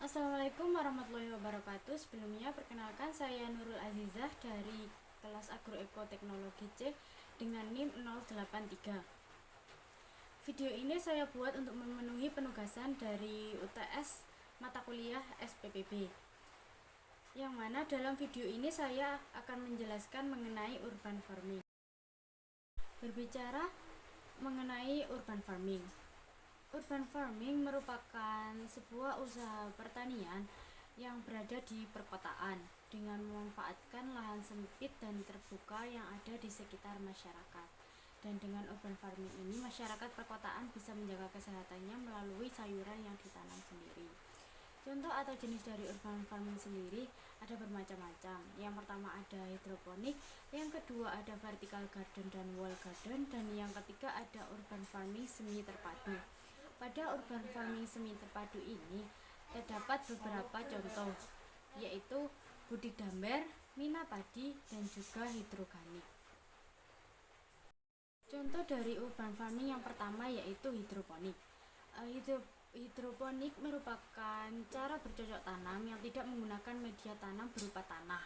Assalamualaikum warahmatullahi wabarakatuh. Sebelumnya perkenalkan, saya Nurul Azizah dari kelas Agroekoteknologi C dengan NIM 083. Video ini saya buat untuk memenuhi penugasan dari UTS mata kuliah SPPB, yang mana dalam video ini saya akan menjelaskan mengenai urban farming. Berbicara mengenai urban farming, urban farming merupakan sebuah usaha pertanian yang berada di perkotaan dengan memanfaatkan lahan sempit dan terbuka yang ada di sekitar masyarakat. Dan dengan urban farming ini, masyarakat perkotaan bisa menjaga kesehatannya melalui sayuran yang ditanam sendiri. Contoh atau jenis dari urban farming sendiri ada bermacam-macam. Yang pertama ada hidroponik, yang kedua ada vertical garden dan wall garden, dan yang ketiga ada urban farming semi terpadu. Pada urban farming semi terpadu ini terdapat beberapa contoh, yaitu budidamber, mina padi, dan juga hidroganik. Contoh dari urban farming yang pertama yaitu hidroponik. Hidroponik merupakan cara bercocok tanam yang tidak menggunakan media tanam berupa tanah.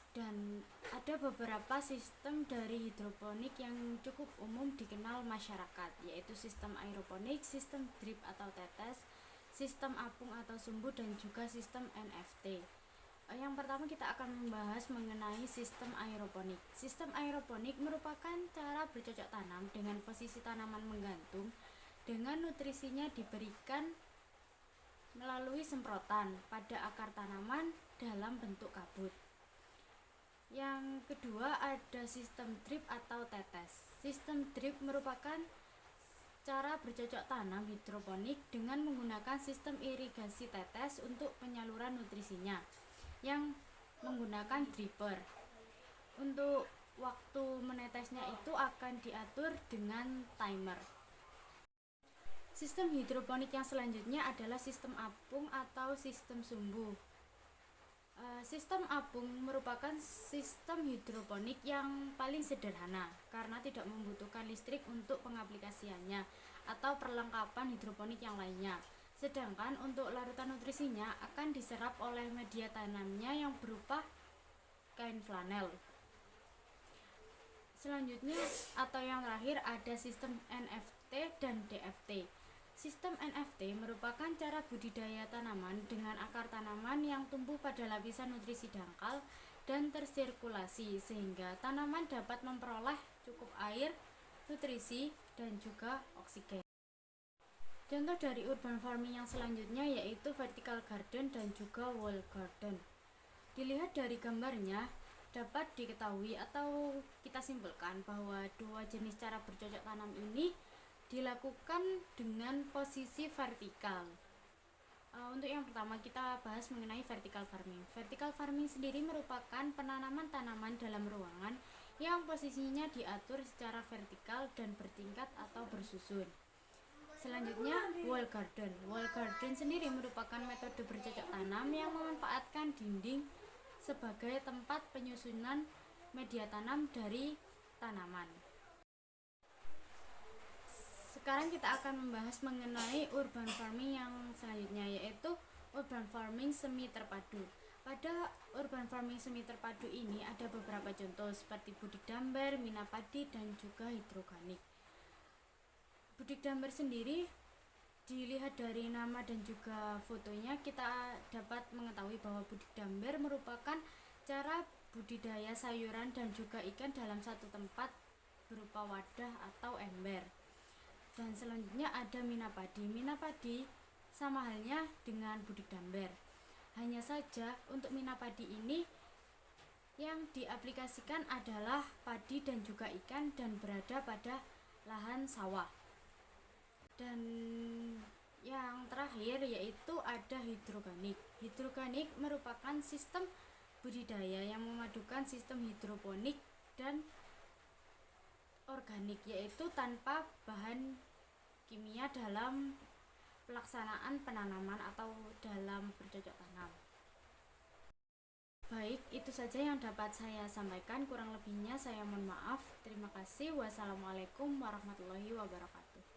Dan ada beberapa sistem dari hidroponik yang cukup umum dikenal masyarakat, yaitu sistem aeroponik, sistem drip atau tetes, sistem apung atau sumbu, dan juga sistem NFT. Yang pertama kita akan membahas mengenai sistem aeroponik. Sistem aeroponik merupakan cara bercocok tanam dengan posisi tanaman menggantung, dengan nutrisinya diberikan melalui semprotan pada akar tanaman dalam bentuk kabut. Yang kedua ada sistem drip atau tetes. Sistem drip merupakan cara bercocok tanam hidroponik dengan menggunakan sistem irigasi tetes untuk penyaluran nutrisinya yang menggunakan dripper. Untuk waktu menetesnya itu akan diatur dengan timer. Sistem hidroponik yang selanjutnya adalah sistem apung atau sistem sumbu. Sistem apung merupakan sistem hidroponik yang paling sederhana karena tidak membutuhkan listrik untuk pengaplikasiannya atau perlengkapan hidroponik yang lainnya. Sedangkan untuk larutan nutrisinya akan diserap oleh media tanamnya yang berupa kain flanel. Selanjutnya atau yang terakhir ada sistem NFT dan DFT. Sistem NFT merupakan cara budidaya tanaman dengan akar tanaman yang tumbuh pada lapisan nutrisi dangkal dan tersirkulasi sehingga tanaman dapat memperoleh cukup air, nutrisi, dan juga oksigen. Contoh dari urban farming yang selanjutnya yaitu vertical garden dan juga wall garden. Dilihat dari gambarnya dapat diketahui atau kita simpulkan bahwa dua jenis cara bercocok tanam ini dilakukan dengan posisi vertikal. Untuk yang pertama kita bahas mengenai vertical farming. Vertical farming sendiri merupakan penanaman tanaman dalam ruangan yang posisinya diatur secara vertikal dan bertingkat atau bersusun. Selanjutnya wall garden. Wall garden sendiri merupakan metode bercocok tanam yang memanfaatkan dinding sebagai tempat penyusunan media tanam dari tanaman. Sekarang kita akan membahas mengenai urban farming yang selanjutnya yaitu urban farming semi terpadu. Pada urban farming semi terpadu ini ada beberapa contoh seperti budidamber, mina padi, dan juga hidroganik. Budidamber sendiri dilihat dari nama dan juga fotonya kita dapat mengetahui bahwa budidamber merupakan cara budidaya sayuran dan juga ikan dalam satu tempat berupa wadah atau ember. Dan selanjutnya ada mina padi. Mina padi sama halnya dengan budidamber. Hanya saja untuk mina padi ini yang diaplikasikan adalah padi dan juga ikan dan berada pada lahan sawah. Dan yang terakhir yaitu ada hidroganik. Hidroganik merupakan sistem budidaya yang memadukan sistem hidroponik dan organik, yaitu tanpa bahan kimia dalam pelaksanaan penanaman atau dalam bercocok tanam. Baik, itu saja yang dapat saya sampaikan. Kurang lebihnya saya mohon maaf. Terima kasih. Wassalamualaikum warahmatullahi wabarakatuh.